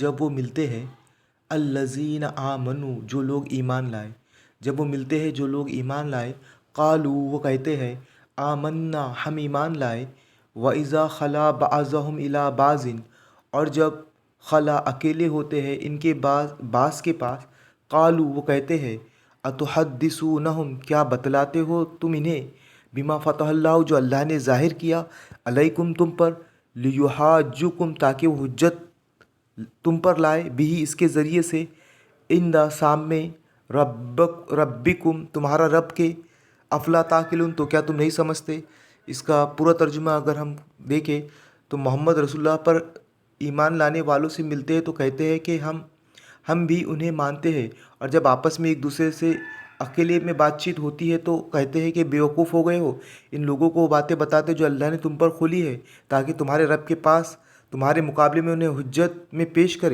جب وہ ملتے ہیں الذین آمنو جو لوگ ایمان لائے، جب وہ ملتے ہیں جو لوگ ایمان لائے، قالو وہ کہتے ہیں آمنا ہم ایمان لائے، وَإِذَا خَلَا بَعْضُهُمْ إِلَىٰ بَعْضٍ اور جب خلا اکیلے ہوتے ہیں ان کے بعض کے پاس، قالو وہ کہتے ہیں اتحدثونہم کیا بتلاتے ہو تم انہیں، بما فتح اللہ جو اللہ نے ظاہر کیا، علیکم تم پر، لیحاجوکم تاکہ وہ حجت تم پر لائے، بھی اس کے ذریعے سے، عند سامنے ربکم تمہارا رب کے، افلا تعقلون تو کیا تم نہیں سمجھتے۔ اس کا پورا ترجمہ اگر ہم دیکھیں تو محمد رسول اللہ پر ایمان لانے والوں سے ملتے ہیں تو کہتے ہیں کہ ہم بھی انہیں مانتے ہیں، اور جب آپس میں ایک دوسرے سے اکیلے میں بات چیت ہوتی ہے تو کہتے ہیں کہ بیوقوف ہو گئے ہو، ان لوگوں کو وہ باتیں بتاتے جو اللہ نے تم پر کھولی ہے تاکہ تمہارے رب کے پاس تمہارے مقابلے میں انہیں حجت میں پیش کرے۔